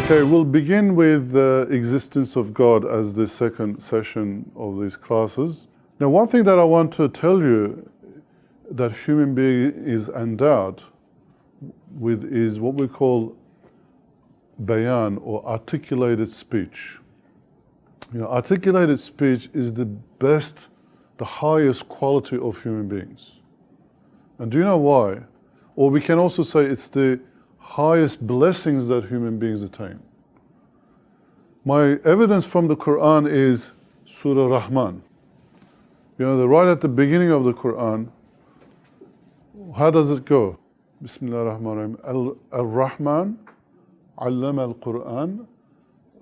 Okay, we'll begin with the existence of God as the second session of these classes. Now, one thing that I want to tell you that human being is endowed with is what we call bayan, or articulated speech. You know, articulated speech is the best, the highest quality of human beings. And do you know why? Or we can also say it's the highest blessings that human beings attain. My evidence from the Quran is Surah Rahman. You know, right at the beginning of the Quran, how does it go? Bismillah ar-Rahman ar-Rahim. Al-Rahman, allama al-Quran,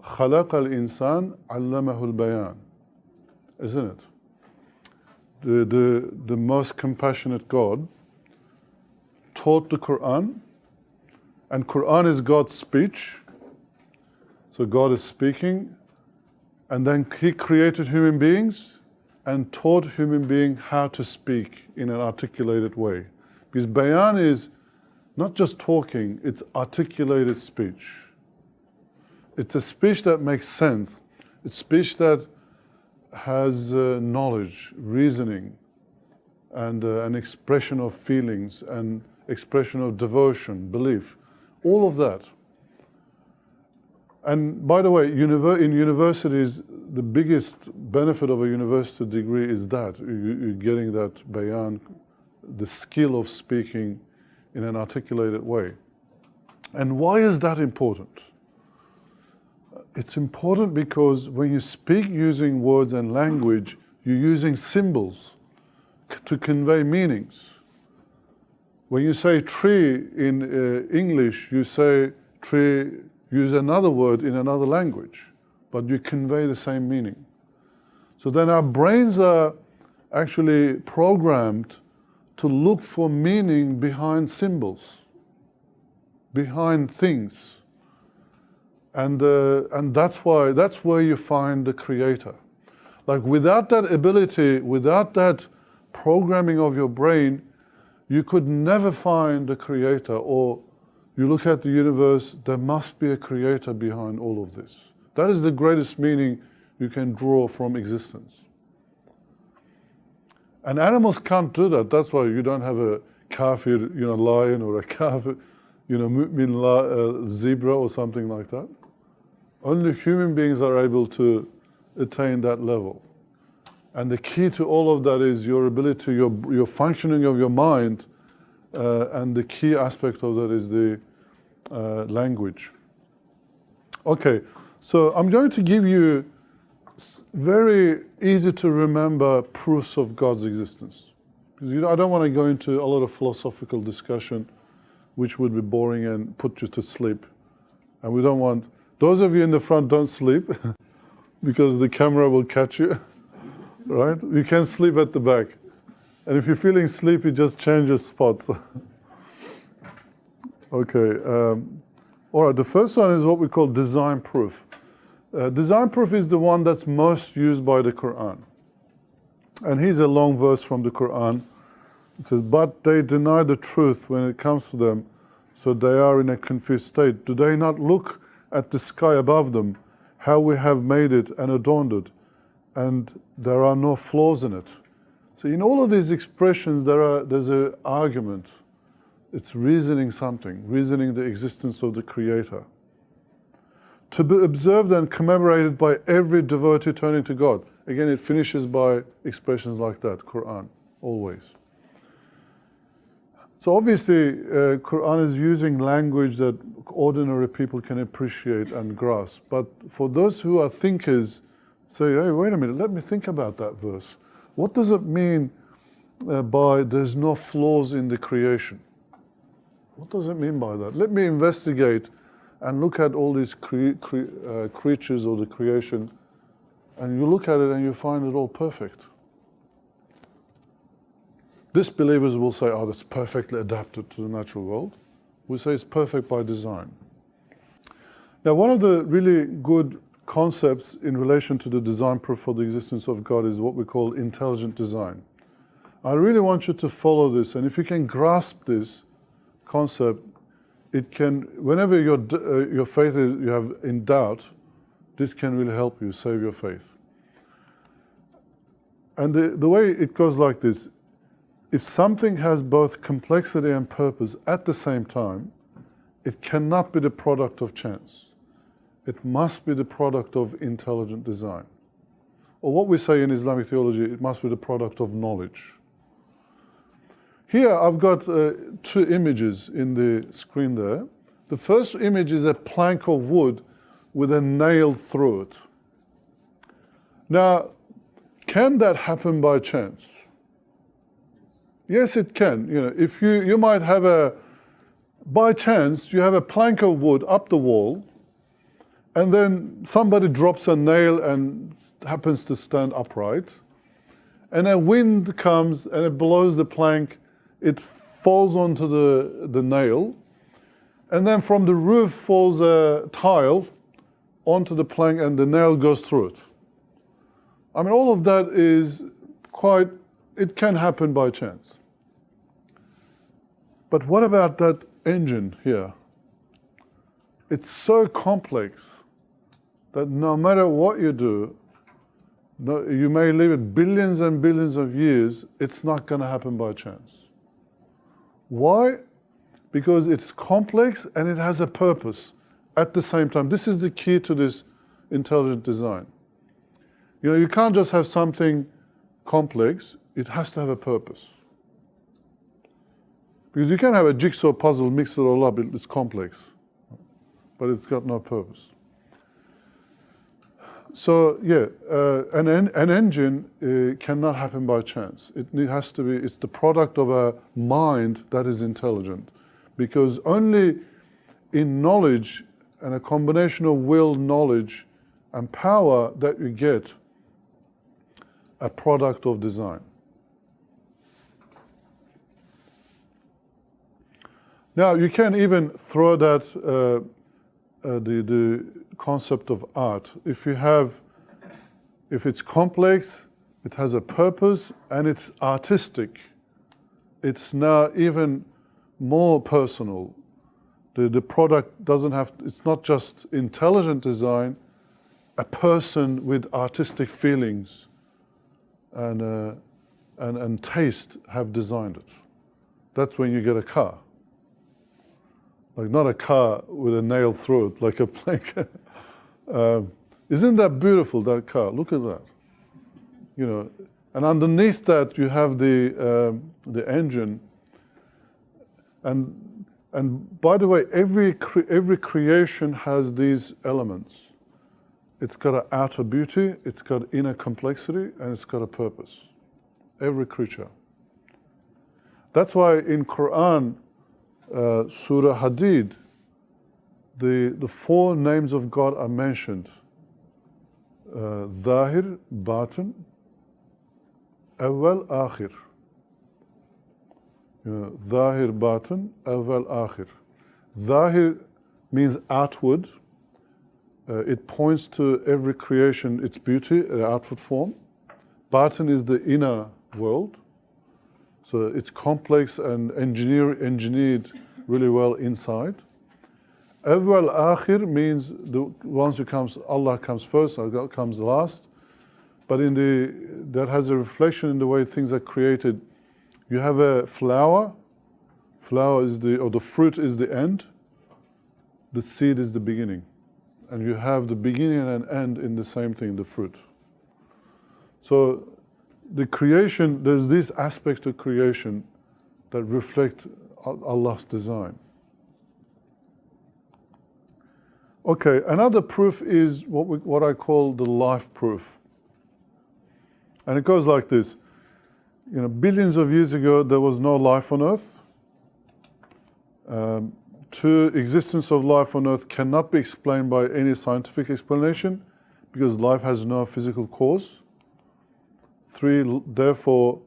khalaq al-insan, allamahu al-bayan. Isn't it? The most compassionate God taught the Quran, and Quran is God's speech. So God is speaking, and then He created human beings and taught human beings how to speak in an articulated way. Because bayan is not just talking, it's articulated speech. It's a speech that makes sense. It's speech that has knowledge, reasoning, and an expression of feelings, and expression of devotion, belief, all of that. And by the way, in universities, the biggest benefit of a university degree is that you're getting that bayan, the skill of speaking in an articulated way. And why is that important? It's important because when you speak using words and language, you're using symbols to convey meanings. When you say tree in English, you say tree, use another word in another language, but you convey the same meaning. So then our brains are actually programmed to look for meaning behind symbols, behind things. And that's where you find the creator. Like without that ability, without that programming of your brain, you could never find the creator. Or you look at the universe, there must be a creator behind all of this. That is the greatest meaning you can draw from existence. And animals can't do that. That's why you don't have a kafir, lion, or a kafir, mu'min zebra or something like that. Only human beings are able to attain that level. And the key to all of that is your ability, your functioning of your mind, and the key aspect of that is the language. Okay, so I'm going to give you very easy to remember proofs of God's existence. Because I don't want to go into a lot of philosophical discussion, which would be boring and put you to sleep. And we don't want, those of you in the front don't sleep, because the camera will catch you, right? You can sleep at the back. And if you're feeling sleepy, just change your spots. Okay, all right, the first one is what we call design proof. Design proof is the one that's most used by the Quran. And here's a long verse from the Quran. It says, but they deny the truth when it comes to them, so they are in a confused state. Do they not look at the sky above them, how we have made it and adorned it, and there are no flaws in it? So in all of these expressions, there's an argument. It's reasoning something, reasoning the existence of the Creator. To be observed and commemorated by every devotee turning to God. Again, it finishes by expressions like that, Quran, always. So obviously, Quran is using language that ordinary people can appreciate and grasp. But for those who are thinkers, say, hey, wait a minute, let me think about that verse. What does it mean by there's no flaws in the creation? What does it mean by that? Let me investigate and look at all these creatures or the creation, and you look at it and you find it all perfect. Disbelievers will say, oh, that's perfectly adapted to the natural world. We say it's perfect by design. Now, one of the really good concepts in relation to the design proof for the existence of God is what we call intelligent design. I really want you to follow this, and if you can grasp this concept, it can, whenever your faith is, you have in doubt, this can really help you save your faith. And the way it goes like this, if something has both complexity and purpose at the same time, it cannot be the product of chance. It must be the product of intelligent design. Or what we say in Islamic theology, it must be the product of knowledge. Here I've got two images in the screen there. The first image is a plank of wood with a nail through it. Now, can that happen by chance? Yes, it can. You know, if you might have by chance, you have a plank of wood up the wall, and then somebody drops a nail and happens to stand upright, and a wind comes and it blows the plank, it falls onto the nail, and then from the roof falls a tile onto the plank and the nail goes through it. I mean, all of that is it can happen by chance. But what about that engine here? It's so complex that no matter what you do, you may live it billions and billions of years, it's not going to happen by chance. Why? Because it's complex and it has a purpose at the same time. This is the key to this intelligent design. You know, you can't just have something complex, it has to have a purpose. Because you can have a jigsaw puzzle, mix it all up, it's complex, but it's got no purpose. So yeah, an engine cannot happen by chance. It has to be, it's the product of a mind that is intelligent. Because only in knowledge and a combination of will, knowledge, and power that you get a product of design. Now, you can even throw that, the concept of art. If it's complex, it has a purpose, and it's artistic, it's now even more personal. The product doesn't have, it's not just intelligent design, a person with artistic feelings and taste have designed it. That's when you get a car. Like not a car with a nail through it, like a plank. Isn't that beautiful, that car? Look at that. You know, and underneath that you have the engine. And by the way, every creation has these elements. It's got an outer beauty, it's got inner complexity, and it's got a purpose. Every creature. That's why in Quran, Surah Hadid, the four names of God are mentioned. Zahir, Batin, Awwal, Akhir. Zahir, Batin, Awwal, Akhir. Zahir means outward. It points to every creation, its beauty, outward form. Batin is the inner world. So it's complex and engineered really well inside. Awwal, Akhir means once you comes, Allah comes first, Allah comes last. But that has a reflection in the way things are created. You have a flower. Flower is the fruit is the end. The seed is the beginning. And you have the beginning and end in the same thing, the fruit. So the creation, there's these aspects to creation that reflect Allah's design. Okay, another proof is what I call the life proof. And it goes like this. You know, billions of years ago, there was no life on Earth. Existence of life on Earth cannot be explained by any scientific explanation because life has no physical cause. 3, therefore,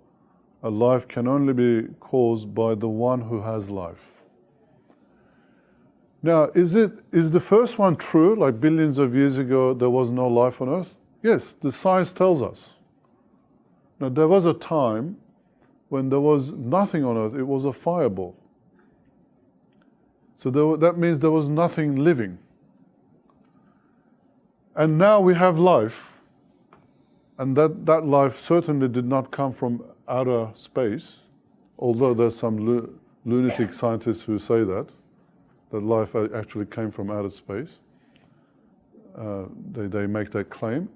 a life can only be caused by the one who has life. Now, is the first one true, like billions of years ago there was no life on Earth? Yes, the science tells us. Now, there was a time when there was nothing on Earth, it was a fireball. So that means there was nothing living. And now we have life, and that life certainly did not come from outer space, although there's some lunatic scientists who say that life actually came from outer space. They make that claim.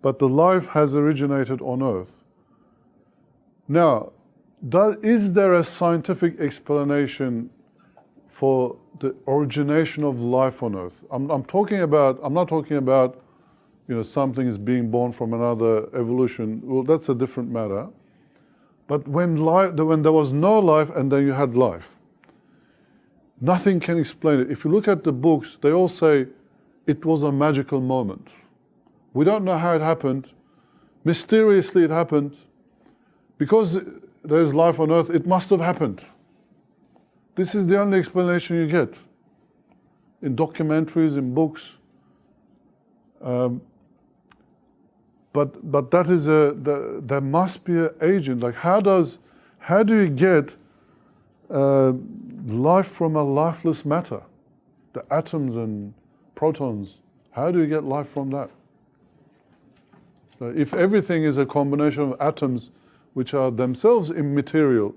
But the life has originated on Earth. Now, is there a scientific explanation for the origination of life on Earth? I'm not talking about, something is being born from another evolution. Well, that's a different matter. But when there was no life and then you had life, nothing can explain it. If you look at the books, they all say it was a magical moment. We don't know how it happened. Mysteriously it happened. Because there's life on Earth, it must have happened. This is the only explanation you get in documentaries, in books. But that is there must be an agent. Like how do you get life from a lifeless matter? The atoms and protons. How do you get life from that? If everything is a combination of atoms which are themselves immaterial,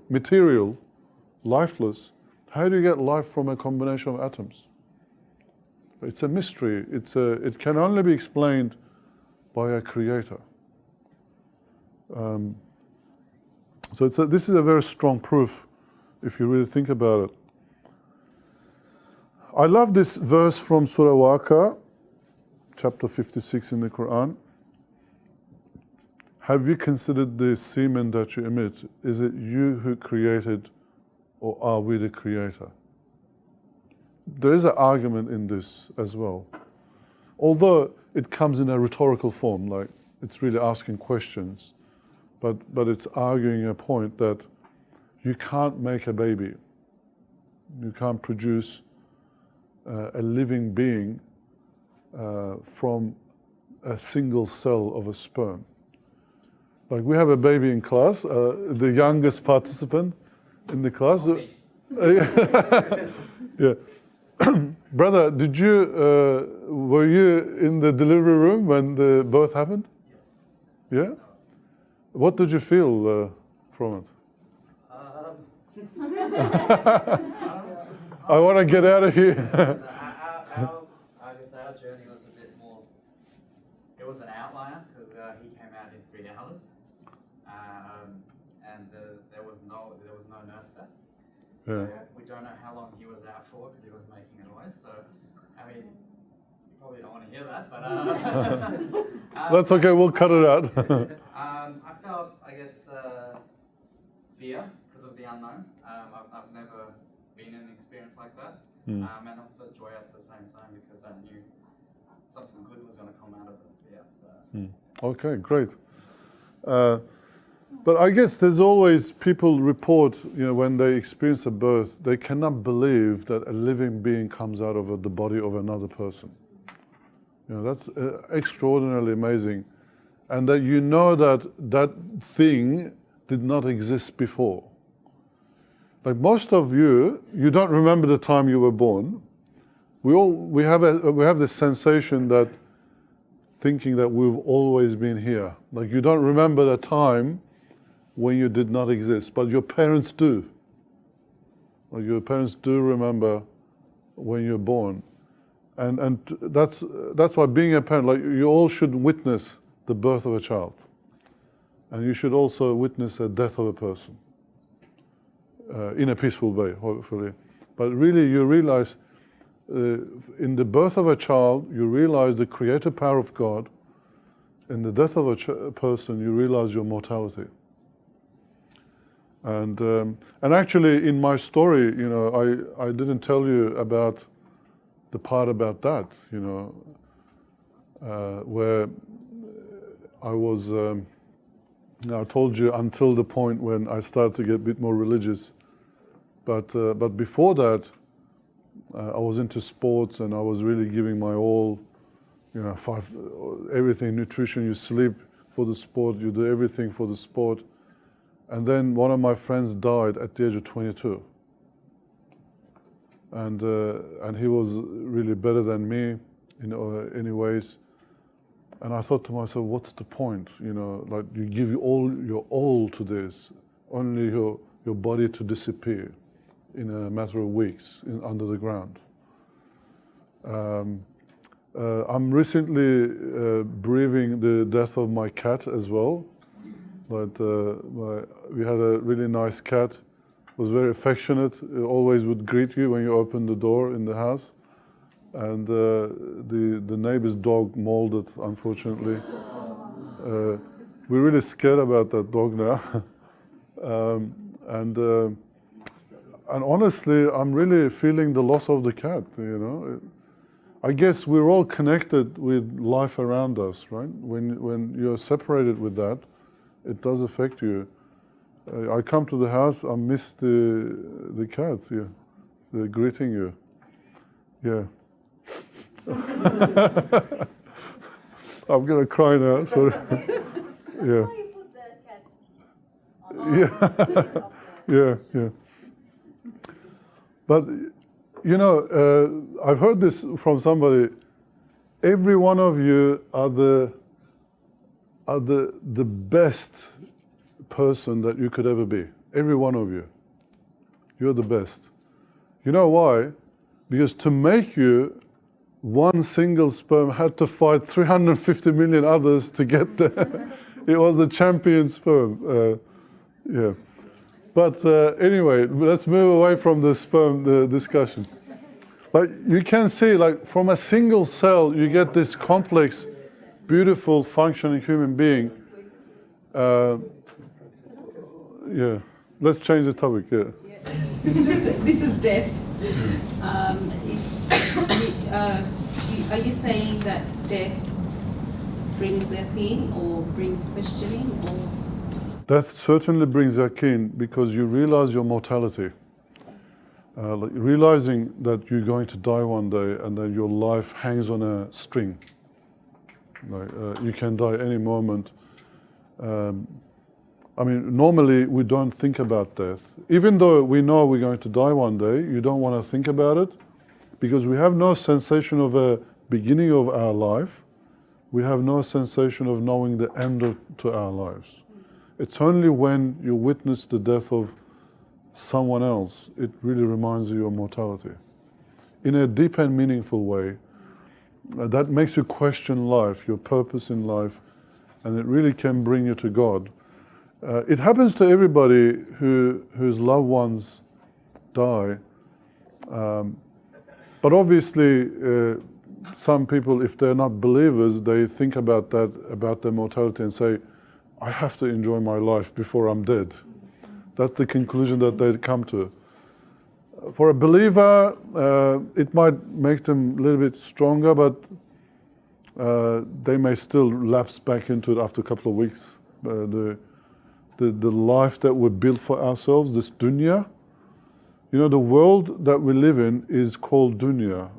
lifeless, how do you get life from a combination of atoms? It's a mystery. It can only be explained by a creator. So this is a very strong proof if you really think about it. I love this verse from Surah Waqa, chapter 56 in the Quran. Have you considered the semen that you emit? Is it you who created, or are we the creator? There is an argument in this as well. Although it comes in a rhetorical form, like it's really asking questions, but it's arguing a point that you can't make a baby. You can't produce a living being from a single cell of a sperm. Like we have a baby in class, the youngest participant in the class. Yeah. Brother, were you in the delivery room when the birth happened? Yes. Yeah? What did you feel from it? I want to get out of here. I guess our journey was a bit more, it was an outlier because he came out in 3 hours. And there was no nurse there. So Yeah. we don't know how long he was out for because he was making a noise. So, I mean, you probably don't want to hear that, but... That's okay, we'll cut it out. I felt, I guess, fear because of the unknown. I've never been in an experience like that. And also joy at the same time because I knew something good was going to come out of the fear. So. Okay, great. But I guess there's always people report, when they experience a birth, they cannot believe that a living being comes out of the body of another person. That's extraordinarily amazing. And that that thing did not exist before. Like most of you don't remember the time you were born. We have this sensation that thinking that we've always been here. Like you don't remember the time when you did not exist, but your parents do. Like your parents do remember when you're born. And that's why being a parent, like you all should witness the birth of a child. And you should also witness the death of a person. In a peaceful way, hopefully. But really you realize, in the birth of a child, you realize the creative power of God. In the death of a person, you realize your mortality. And actually, in my story, I didn't tell you about the part about that, where I was. I told you until the point when I started to get a bit more religious, but before that, I was into sports and I was really giving my all. Everything, nutrition. You sleep for the sport. You do everything for the sport. And then one of my friends died at the age of 22. and he was really better than me in any ways. And I thought to myself, what's the point? You know, like you give your all to this, only your body to disappear in a matter of weeks under the ground. I'm recently grieving the death of my cat as well. But we had a really nice cat. Was very affectionate. Always would greet you when you opened the door in the house. And the neighbor's dog mauled it, unfortunately. We're really scared about that dog now. And honestly, I'm really feeling the loss of the cat, you know. I guess we're all connected with life around us, right? When you're separated with that, it does affect you. I come to the house, I miss the cats, yeah. They're greeting you. Yeah. I'm gonna cry now, sorry. Yeah. Why you put the cat on? Yeah. But, you know, I've heard this from somebody. Every one of you are the best person that you could ever be. Every one of you. You're the best. You know why? Because to make you, one single sperm had to fight 350 million others to get there. It was a champion sperm. Yeah. But anyway, let's move away from the discussion. But you can see, like, from a single cell, you get this complex, beautiful, functioning human being. Yeah. Let's change the topic. Yeah. This is death. Are you saying that death brings yaqeen or brings questioning, or? Death certainly brings yaqeen because you realize your mortality. Like realizing that you're going to die one day and that your life hangs on a string. Like, you can die any moment. I mean, normally we don't think about death. Even though we know we're going to die one day, you don't want to think about it because we have no sensation of a beginning of our life. We have no sensation of knowing the end to our lives. It's only when you witness the death of someone else, it really reminds you of mortality. In a deep and meaningful way, that makes you question life, your purpose in life, and it really can bring you to God. It happens to everybody whose loved ones die. But obviously, some people, if they're not believers, they think about that, about their mortality and say, I have to enjoy my life before I'm dead. That's the conclusion that they come to. For a believer, it might make them a little bit stronger, but they may still lapse back into it after a couple of weeks. The life that we built for ourselves, this dunya, you know, the world that we live in is called dunya.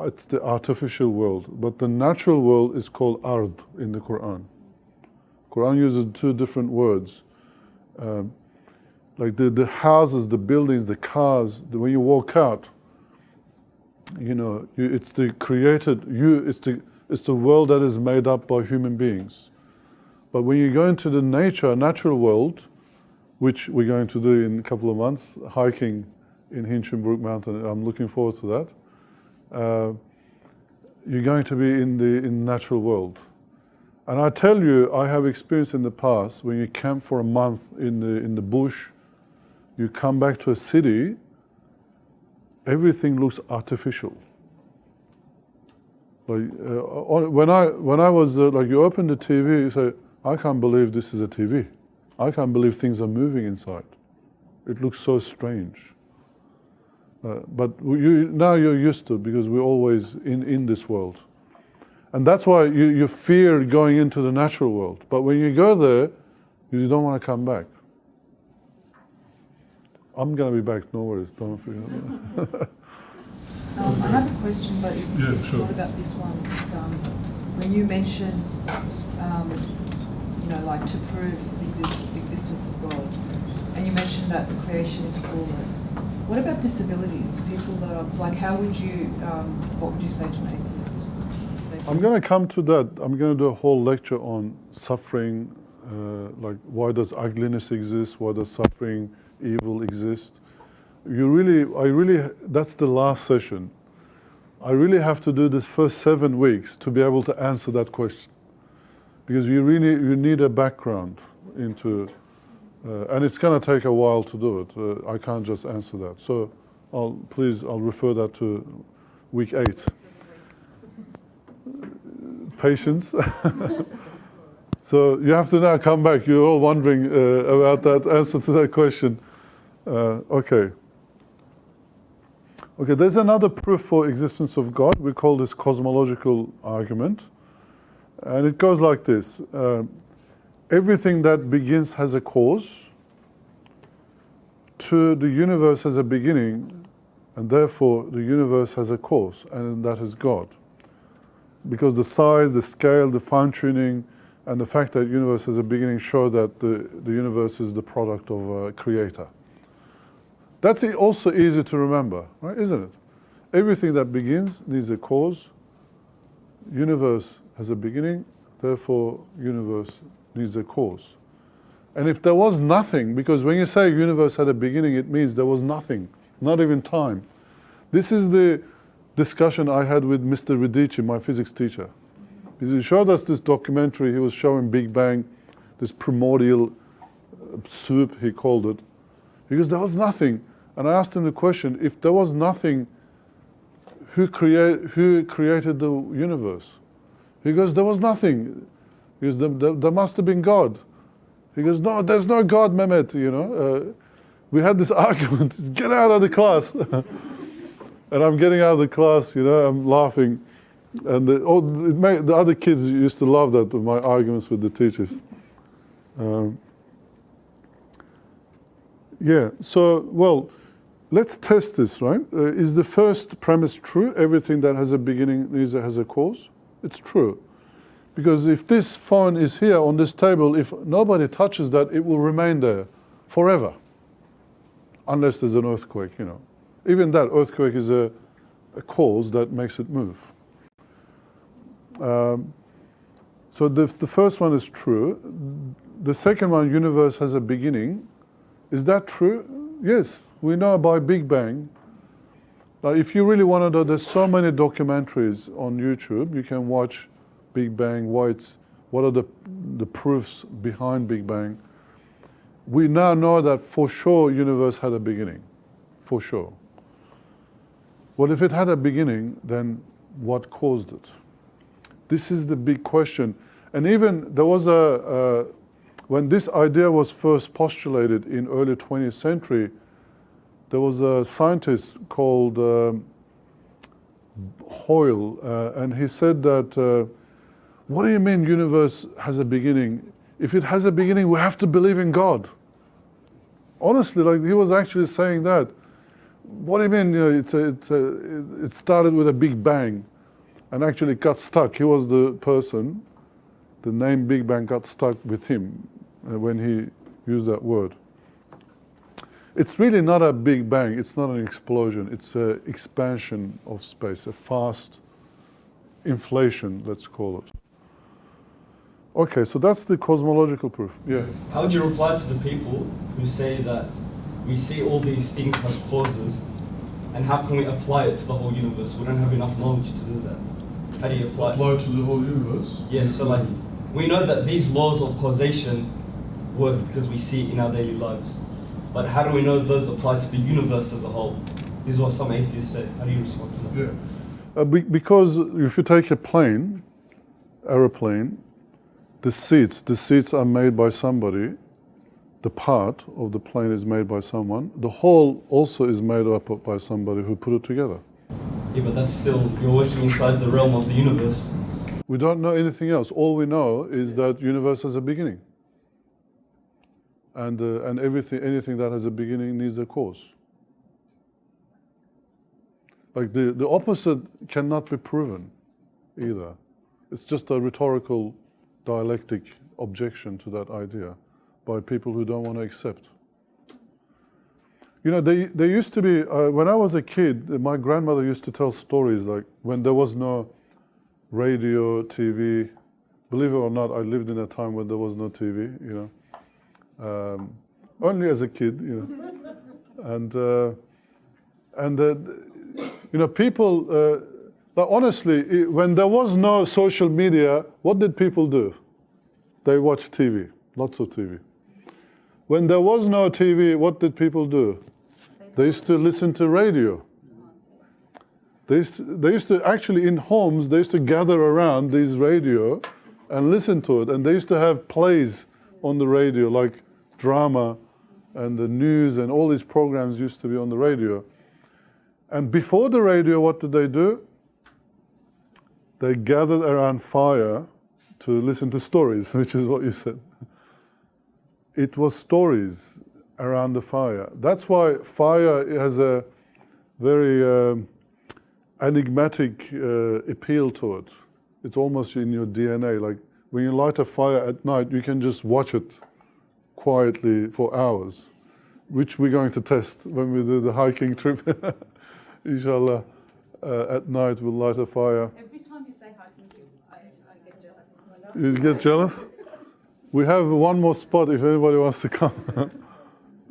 It's the artificial world, but the natural world is called ard in the Quran. Quran uses two different words. Like the houses, the buildings, the cars, when you walk out, you know, it's the created, it's the world that is made up by human beings. But when you go into the natural world, which we're going to do in a couple of months, hiking in Hinchinbrook Mountain, I'm looking forward to that. You're going to be in the natural world. And I tell you, I have experienced in the past, when you camp for a month in the bush, you come back to a city, everything looks artificial. Like when I was like, you open the TV, you say, I can't believe this is a TV. I can't believe things are moving inside. It looks so strange. But now you're used to it because we're always in this world. And that's why you fear going into the natural world. But when you go there, you don't want to come back. I'm going to be back, no worries, don't fear. I have a question, but it's not about this one. It's, when you mentioned, like to prove the existence of God, and you mentioned that the creation is formless. What about disabilities? People that are, like, how would you, what would you say to an atheist? I'm going to come to that. I'm going to do a whole lecture on suffering, like why does ugliness exist, why does suffering, evil exist. That's the last session. I really have to do this first 7 weeks to be able to answer that question. Because you need a background into, and it's going to take a while to do it. I can't just answer that. So I'll refer that to week 8. Patience. So you have to now come back. You're all wondering about that answer to that question. Okay, there's another proof for existence of God. We call this cosmological argument. And it goes like this. Everything that begins has a cause. 2, the universe has a beginning, and therefore the universe has a cause, and that is God. Because the size, the scale, the fine-tuning, and the fact that the universe has a beginning show that the universe is the product of a creator. That's also easy to remember, right? Isn't it? Everything that begins needs a cause. Universe has a beginning, therefore universe needs a cause. And if there was nothing, because when you say universe had a beginning, it means there was nothing, not even time. This is the discussion I had with Mr. Radici, my physics teacher. He showed us this documentary. He was showing Big Bang, this primordial soup, he called it. He goes, there was nothing. And I asked him the question, if there was nothing, who created the universe? He goes, there was nothing. He goes, there must have been God. He goes, no, there's no God, Mehmet, we had this argument, get out of the class. And I'm getting out of the class, I'm laughing. And the other kids used to love that, my arguments with the teachers. Let's test this, right? Is the first premise true? Everything that has a beginning has a cause? It's true. Because if this phone is here on this table, if nobody touches that, it will remain there forever. Unless there's an earthquake, Even that earthquake is a cause that makes it move. So the first one is true. The second one, universe has a beginning. Is that true? Yes. We know by Big Bang. Like if you really want to know, there's so many documentaries on YouTube. You can watch Big Bang, what are the proofs behind Big Bang. We now know that for sure universe had a beginning. For sure. Well, if it had a beginning, then what caused it? This is the big question. And even there was when this idea was first postulated in early 20th century, there was a scientist called Hoyle, and he said that, what do you mean universe has a beginning? If it has a beginning, we have to believe in God. Honestly, he was actually saying that. What do you mean? It started with a big bang, and actually it got stuck. He was the person. The name Big Bang got stuck with him when he used that word. It's really not a big bang. It's not an explosion. It's an expansion of space, a fast inflation, let's call it. Okay, so that's the cosmological proof. Yeah. How would you reply to the people who say that we see all these things have causes, and how can we apply it to the whole universe? We don't have enough knowledge to do that. How do you apply it? Apply to the whole universe? Yeah, so we know that these laws of causation work because we see it in our daily lives. But how do we know those apply to the universe as a whole? This is what some atheists say. How do you respond to that? Yeah. Because if you take a aeroplane, the seats are made by somebody, the part of the plane is made by someone, the whole also is made up by somebody who put it together. Yeah, but that's still, you're working inside the realm of the universe. We don't know anything else. All we know is that universe has a beginning. And anything that has a beginning needs a cause. The opposite cannot be proven either. It's just a rhetorical dialectic objection to that idea by people who don't want to accept. You know, they used to be, when I was a kid, my grandmother used to tell stories like when there was no radio, TV. Believe it or not, I lived in a time when there was no TV, you know. Only as a kid, you know. And you know, people, like honestly, when there was no social media, what did people do? They watched TV, lots of TV. When there was no TV, what did people do? They used to listen to radio. They used to actually, in homes, they used to gather around these radio and listen to it. And they used to have plays on the radio, like drama and the news, and all these programs used to be on the radio. And before the radio, what did they do? They gathered around fire to listen to stories, which is what you said. It was stories around the fire. That's why fire has a very enigmatic appeal to it. It's almost in your DNA. Like when you light a fire at night, you can just watch it quietly for hours, which we're going to test when we do the hiking trip. Inshallah, at night we'll light a fire. Every time you say hiking trip, I get jealous. You get jealous? We have one more spot if anybody wants to come.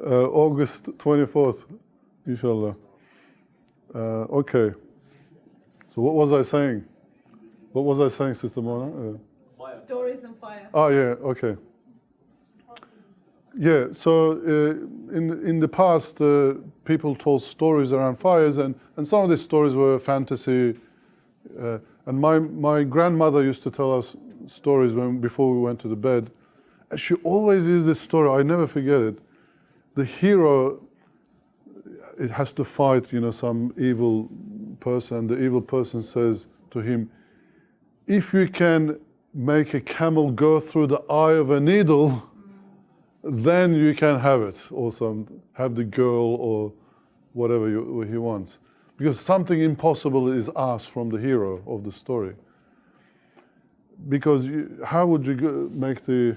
August 24th, inshallah. Okay. So what was I saying? What was I saying, Sister Mona? Stories and fire. Oh yeah, okay. Yeah, so in the past, people told stories around fires, and some of these stories were fantasy. And my grandmother used to tell us stories before we went to the bed. And she always used this story, I never forget it. The hero, it has to fight, you know, some evil person. The evil person says to him, if you can make a camel go through the eye of a needle, then you can have it, or have the girl, or whatever he wants. Because something impossible is asked from the hero of the story. Because how would you make the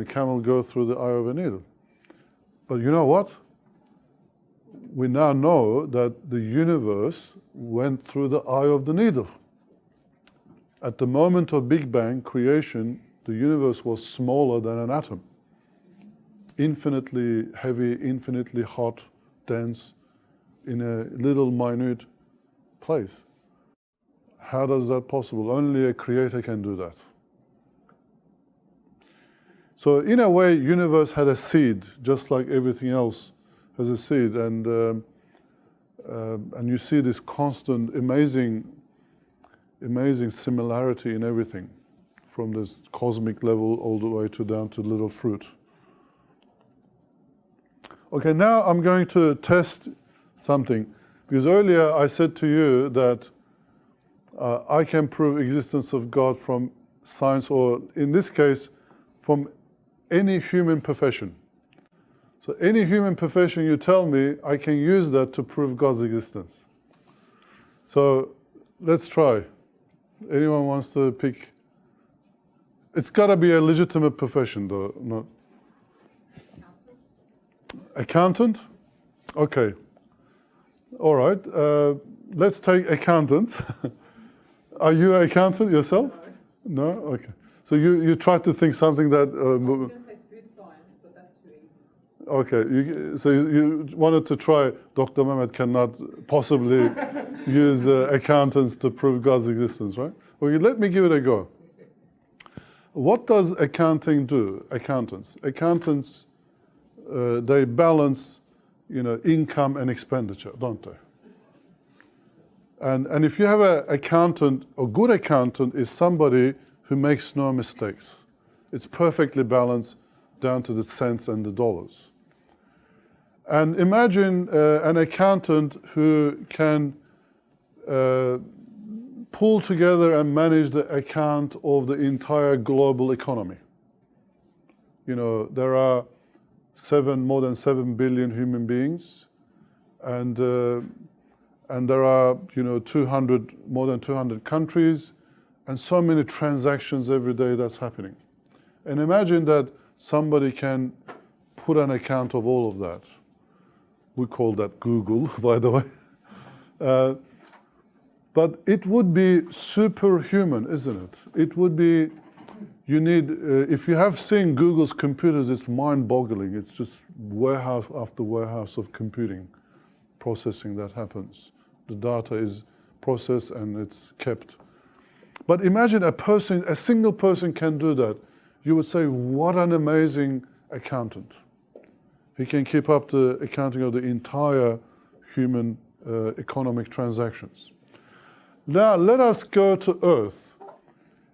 camel go through the eye of a needle? But you know what? We now know that the universe went through the eye of the needle. At the moment of Big Bang creation, the universe was smaller than an atom. Infinitely heavy, infinitely hot, dense, in a little minute place. How does that possible? Only a creator can do that. So in a way, universe had a seed, just like everything else has a seed, and you see this constant, amazing similarity in everything, from this cosmic level all the way down to little fruit. Okay, now I'm going to test something, because earlier I said to you that I can prove existence of God from science, or in this case, from any human profession. So any human profession you tell me, I can use that to prove God's existence. So let's try. Anyone wants to pick? It's got to be a legitimate profession, though, not. Accountant? Okay. All right. Let's take accountant. Are you an accountant yourself? No? Okay. So you tried to think something that... I was going to say food science, but that's too easy. Okay. So you wanted to try, Dr. Mehmet cannot possibly use accountants to prove God's existence, right? Well, let me give it a go. What does accounting do? Accountants, they balance, income and expenditure, don't they? And if you have an accountant, a good accountant is somebody who makes no mistakes. It's perfectly balanced down to the cents and the dollars. And imagine an accountant who can pull together and manage the account of the entire global economy. There are more than 7 billion human beings, and there are more than 200 countries, and so many transactions every day that's happening. And imagine that somebody can put an account of all of that. We call that Google, by the way. But it would be superhuman, isn't it? It would be, you need, if you have seen Google's computers, it's mind-boggling. It's just warehouse after warehouse of computing, processing that happens. The data is processed and it's kept. But imagine a single person can do that. You would say, what an amazing accountant. He can keep up the accounting of the entire human economic transactions. Now, let us go to Earth.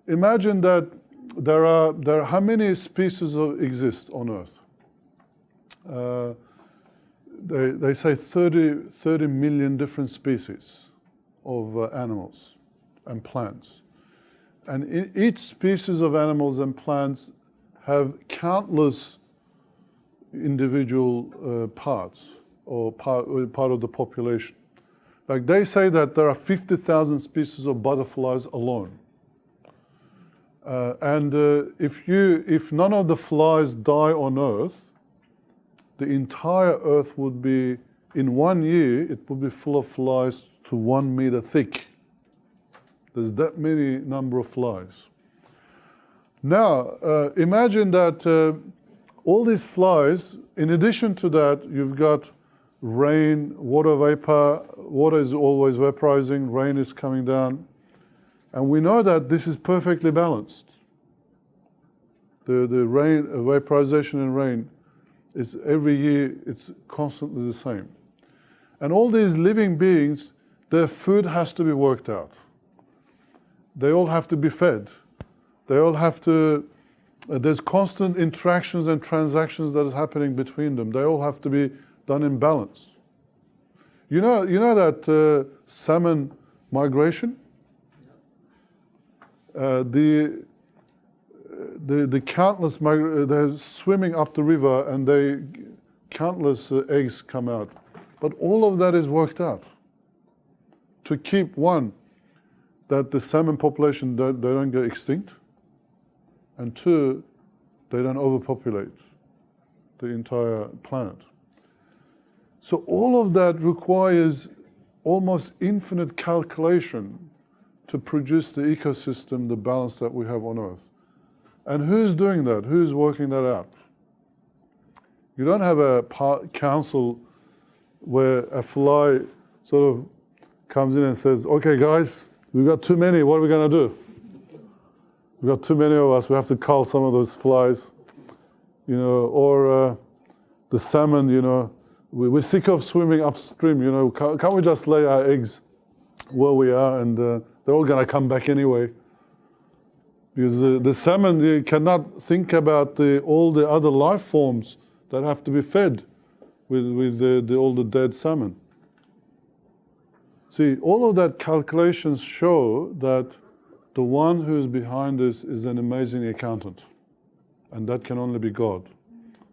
Imagine that there are how many species exist on Earth? They say 30 million different species of animals and plants. And each species of animals and plants have countless individual parts or part of the population. Like they say that there are 50,000 species of butterflies alone. If none of the flies die on Earth, the entire Earth would be, in 1 year, it would be full of flies to 1 meter thick. There's that many number of flies. Now, imagine that all these flies, in addition to that, you've got rain, water vapor, water is always vaporizing, rain is coming down. And we know that this is perfectly balanced. The rain, vaporization and rain is every year, it's constantly the same. And all these living beings, their food has to be worked out. They all have to be fed. They all have to, there's constant interactions and transactions that is happening between them. They all have to be done in balance. You know that salmon migration? The countless, they're swimming up the river and countless eggs come out. But all of that is worked out to keep, one, that the salmon population, they don't get extinct, and two, they don't overpopulate the entire planet. So all of that requires almost infinite calculation to produce the ecosystem, the balance that we have on Earth. And who's doing that? Who's working that out? You don't have a council where a fly sort of comes in and says, okay guys, we've got too many, what are we going to do? We've got too many of us, we have to cull some of those flies. Or the salmon, we're sick of swimming upstream, can't we just lay our eggs where we are and they're all going to come back anyway? Because the salmon, you cannot think about all the other life forms that have to be fed with all the dead salmon. See, all of that calculations show that the one who is behind this is an amazing accountant. And that can only be God,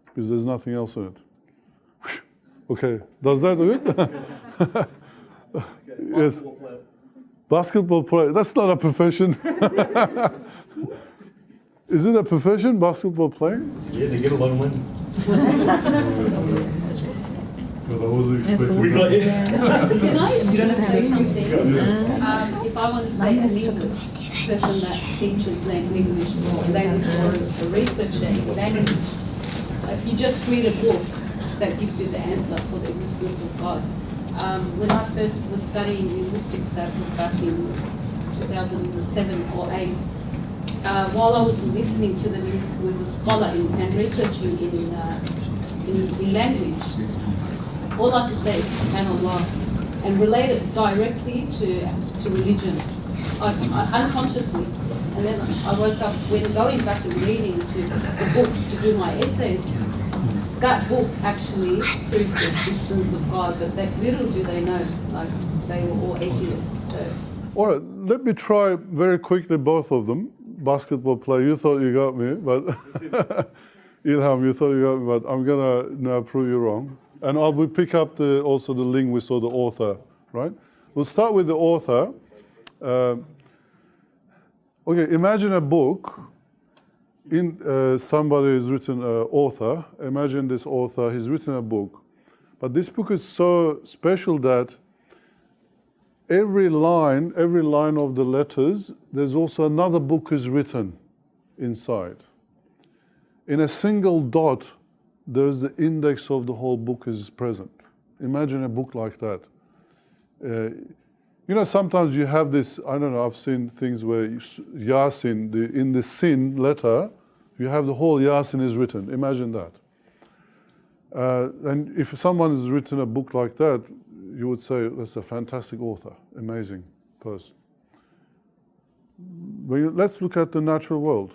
because there's nothing else in it. Okay, does that do it? Yes. Basketball player. That's not a profession. Is it a profession, basketball playing? Yeah, they get a lot of money. God, I wasn't expecting We got it. Can I say something? If I want to say a linguist, person that teaches language or a researcher in language, if you just read a book that gives you the answer for the existence of God. When I first was studying linguistics, that was back in 2007 or 8, while I was listening to the linguist who is a scholar and researching in language, all I could say is subhanallah, and relate it directly to religion, unconsciously. And then I woke up, when going back and reading to the books to do my essays, that book actually proves the existence of God, but that little do they know, like they were all atheists. So. All right, let me try very quickly both of them. Basketball player, you thought you got me, but Ilham, you thought you got me, but I'm gonna now prove you wrong. And I will pick up also the linguist or the author, right? We'll start with the author. Okay, imagine a book. Somebody has written an author. Imagine this author, he's written a book. But this book is so special that every line of the letters, there's also another book is written inside. In a single dot, there's the index of the whole book is present. Imagine a book like that. You know, sometimes you have this, I don't know, I've seen things where Yasin, in the sin letter, you have the whole Yasin is written. Imagine that. And if someone has written a book like that, you would say that's a fantastic author, amazing person. Let's look at the natural world.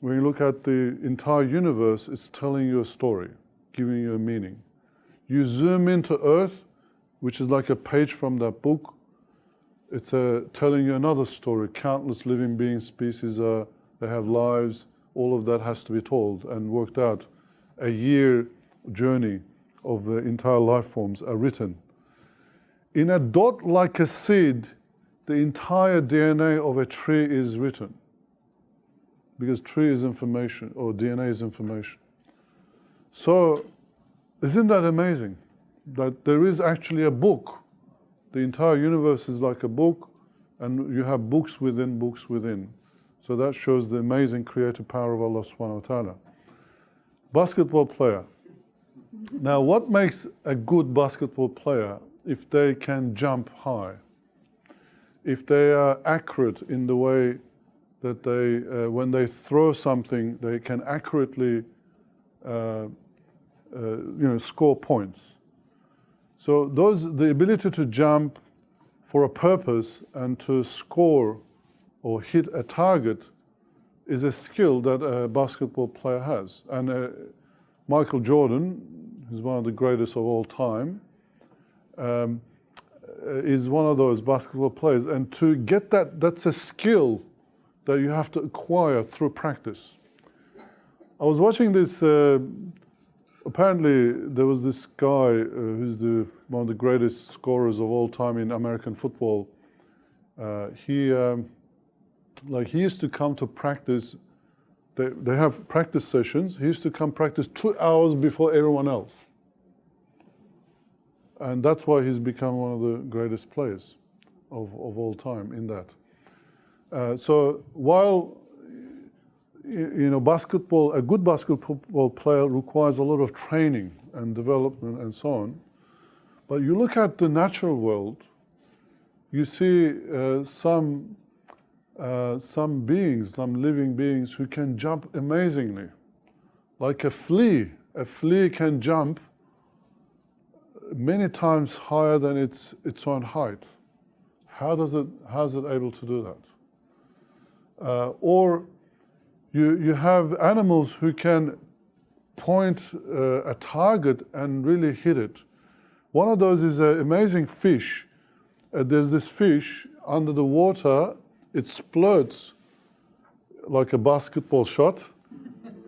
When you look at the entire universe, it's telling you a story, giving you a meaning. You zoom into Earth, which is like a page from that book. It's telling you another story. Countless living beings, species, they have lives. All of that has to be told and worked out. A year journey of the entire life forms are written. In a dot like a seed, the entire DNA of a tree is written. Because tree is information, or DNA is information. So, isn't that amazing? That there is actually a book. The entire universe is like a book, and you have books within books within. So that shows the amazing creative power of Allah subhanahu wa ta'ala. Basketball player. Now, what makes a good basketball player? If they can jump high, if they are accurate in the way that they, when they throw something, they can accurately, score points. So the ability to jump for a purpose and to score or hit a target is a skill that a basketball player has. And Michael Jordan, who's one of the greatest of all time, is one of those basketball players. And to get that's a skill that you have to acquire through practice. I was watching this, apparently there was this guy who's one of the greatest scorers of all time in American football. He used to come to practice, they have practice sessions, he used to come practice 2 hours before everyone else. And that's why he's become one of the greatest players of all time in that. So while basketball, a good basketball player requires a lot of training and development and so on, but you look at the natural world, you see some beings, some living beings who can jump amazingly, like a flea. A flea can jump many times higher than its own height. How's it able to do that? Or you have animals who can point a target and really hit it. One of those is an amazing fish. There's this fish under the water, it splurts like a basketball shot,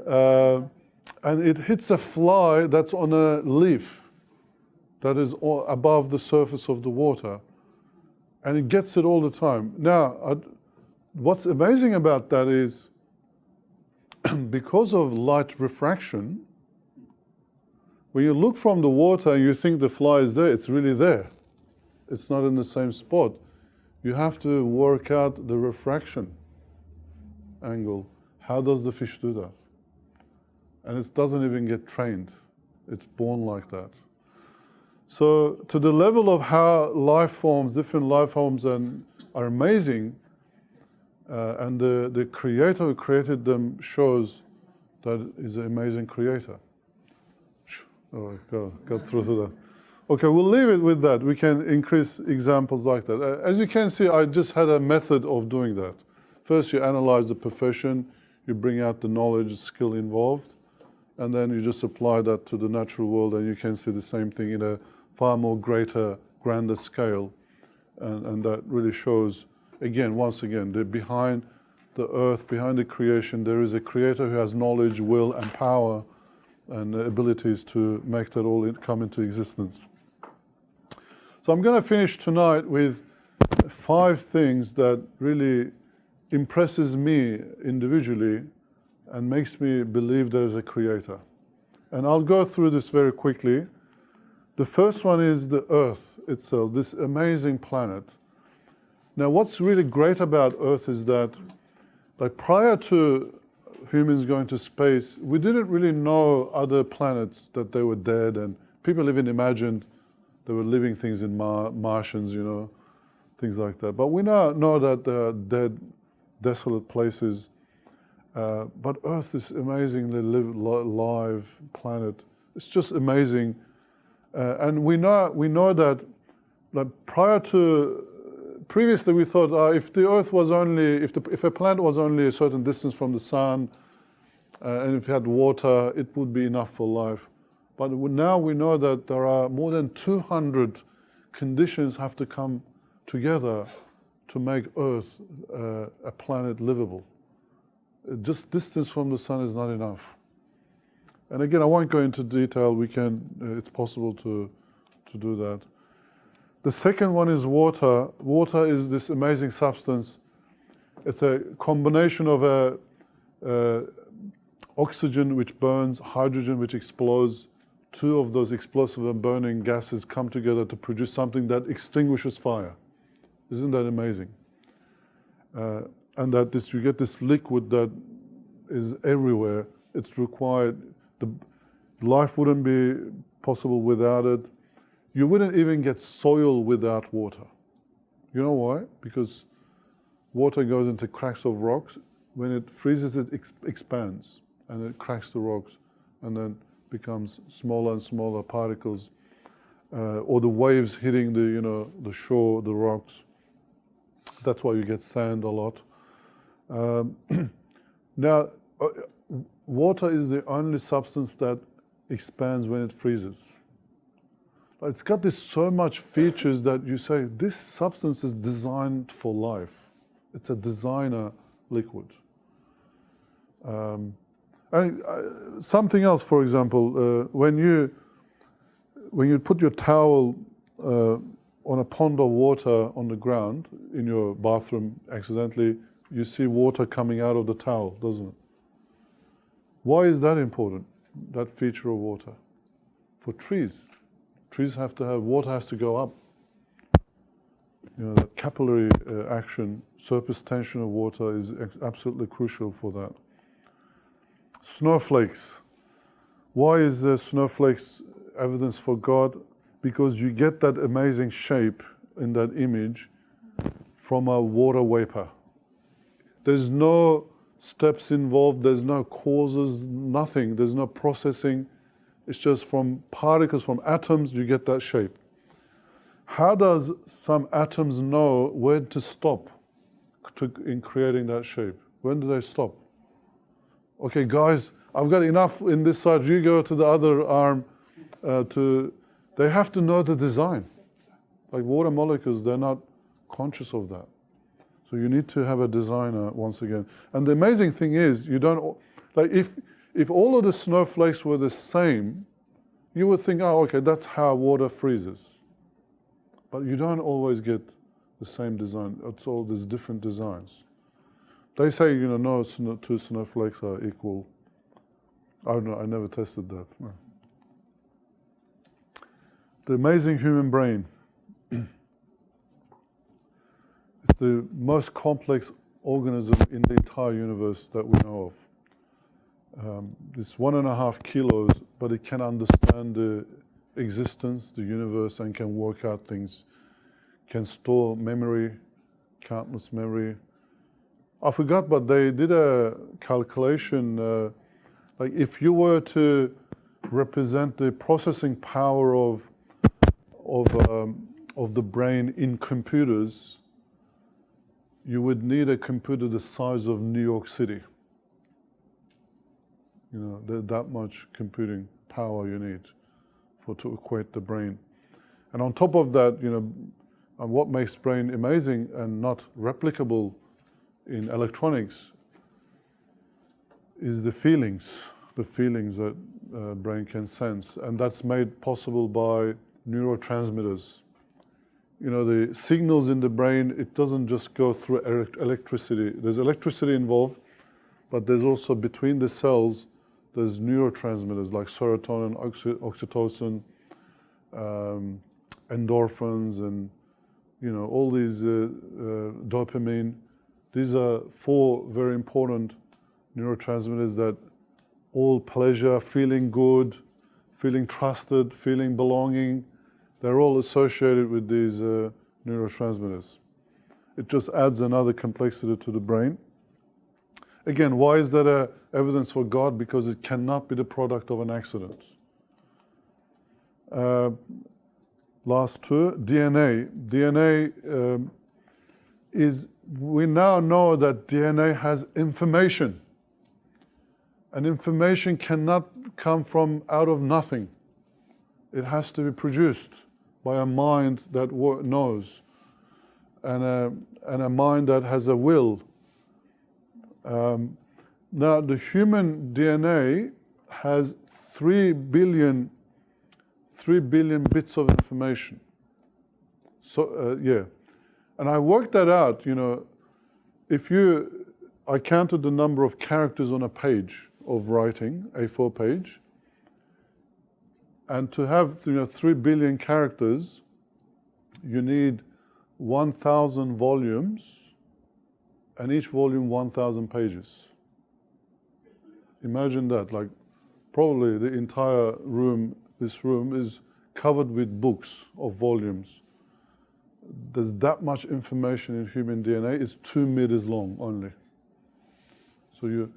and it hits a fly that's on a leaf that is above the surface of the water, and it gets it all the time. Now, what's amazing about that is because of light refraction, when you look from the water and you think the fly is there, it's really there. It's not in the same spot. You have to work out the refraction angle. How does the fish do that? And it doesn't even get trained. It's born like that. So to the level of how life forms, different life forms are amazing, and the creator who created them shows that is an amazing creator. All right, go through to that. Okay, we'll leave it with that. We can increase examples like that. As you can see, I just had a method of doing that. First, you analyze the profession, you bring out the knowledge, skill involved, and then you just apply that to the natural world, and you can see the same thing in a far more greater, grander scale. And that really shows, once again, that behind the earth, behind the creation, there is a creator who has knowledge, will, and power, and the abilities to make that all come into existence. So I'm going to finish tonight with 5 things that really impresses me individually and makes me believe there is a creator. And I'll go through this very quickly. The first one is the Earth itself, this amazing planet. Now, what's really great about Earth is that, like, prior to humans going to space, we didn't really know other planets, that they were dead, and people even imagined there were living things in Martians, you know, things like that. But we now know that there are dead, desolate places. But Earth is amazingly live planet. It's just amazing. And we know that, like, previously we thought if the Earth was only, if a planet was only a certain distance from the sun, and if it had water, it would be enough for life. But now we know that there are more than 200 conditions have to come together to make Earth a planet livable. Just distance from the sun is not enough. And again, I won't go into detail. It's possible to do that. The second one is water. Water is this amazing substance. It's a combination of oxygen which burns, hydrogen which explodes. Two of those explosive and burning gases come together to produce something that extinguishes fire. Isn't that amazing? And that you get this liquid that is everywhere. It's required. Life wouldn't be possible without it. You wouldn't even get soil without water. You know why? Because water goes into cracks of rocks. When it freezes, it expands and it cracks the rocks and then becomes smaller and smaller particles, or the waves hitting the shore, the rocks. That's why you get sand a lot. Now, water is the only substance that expands when it freezes. It's got this so much features that you say, this substance is designed for life. It's a designer liquid. Something else, for example, when you put your towel on a pond of water on the ground in your bathroom accidentally, you see water coming out of the towel, doesn't it? Why is that important, that feature of water? For trees. Trees have to have, water has to go up. You know, that capillary action, surface tension of water is absolutely crucial for that. Snowflakes. Why is snowflakes evidence for God? Because you get that amazing shape in that image from a water vapor. There's no steps involved, there's no causes, nothing, there's no processing. It's just from particles, from atoms, you get that shape. How does some atoms know when to stop in creating that shape? When do they stop? Okay, guys, I've got enough in this side, you go to the other arm. They have to know the design. Like water molecules, they're not conscious of that. So you need to have a designer once again. And the amazing thing is, you don't, like if all of the snowflakes were the same, you would think, oh, okay, that's how water freezes. But you don't always get the same design. It's all these different designs. They say, no two snowflakes are equal. I don't know, I never tested that. No. The amazing human brain. It's the most complex organism in the entire universe that we know of. It's 1.5 kilos, but it can understand the existence, the universe, and can work out things. Can store memory, countless memory. I forgot, but they did a calculation. Like if you were to represent the processing power of the brain in computers, you would need a computer the size of New York City. That much computing power you need to equate the brain. And on top of that, and what makes brain amazing and not replicable in electronics is the feelings that brain can sense. And that's made possible by neurotransmitters. The signals in the brain, it doesn't just go through electricity. There's electricity involved, but there's also between the cells, there's neurotransmitters like serotonin, oxytocin, endorphins, and all these dopamine. These are 4 very important neurotransmitters that all pleasure, feeling good, feeling trusted, feeling belonging, they're all associated with these neurotransmitters. It just adds another complexity to the brain. Again, why is that evidence for God? Because it cannot be the product of an accident. Last 2, DNA. DNA we now know that DNA has information. And information cannot come from out of nothing. It has to be produced by a mind that knows, and a mind that has a will. Now, the human DNA has 3 billion bits of information. So, and I worked that out. I counted the number of characters on a page of writing, A4 page, and to have 3 billion characters, you need 1,000 volumes, and each volume 1,000 pages. Imagine that, like probably the entire room, this room is covered with books of volumes. There's that much information in human DNA. It's 2 meters long only. So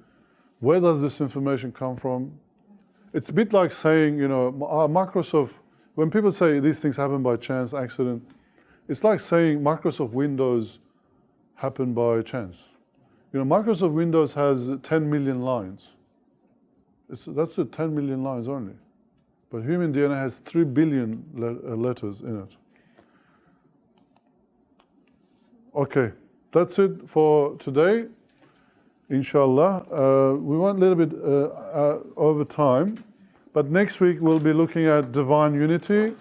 where does this information come from? It's a bit like saying, Microsoft, when people say these things happen by chance, accident, it's like saying Microsoft Windows happened by chance. Microsoft Windows has 10 million lines. That's 10 million lines only. But human DNA has 3 billion letters in it. Okay, that's it for today. Inshallah. We went a little bit over time, but next week we'll be looking at divine unity,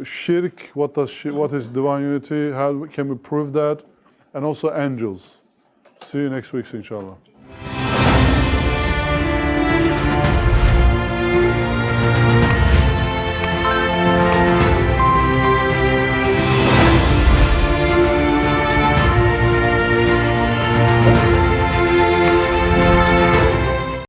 shirk, what is divine unity, how can we prove that, and also angels. See you next week, inshallah.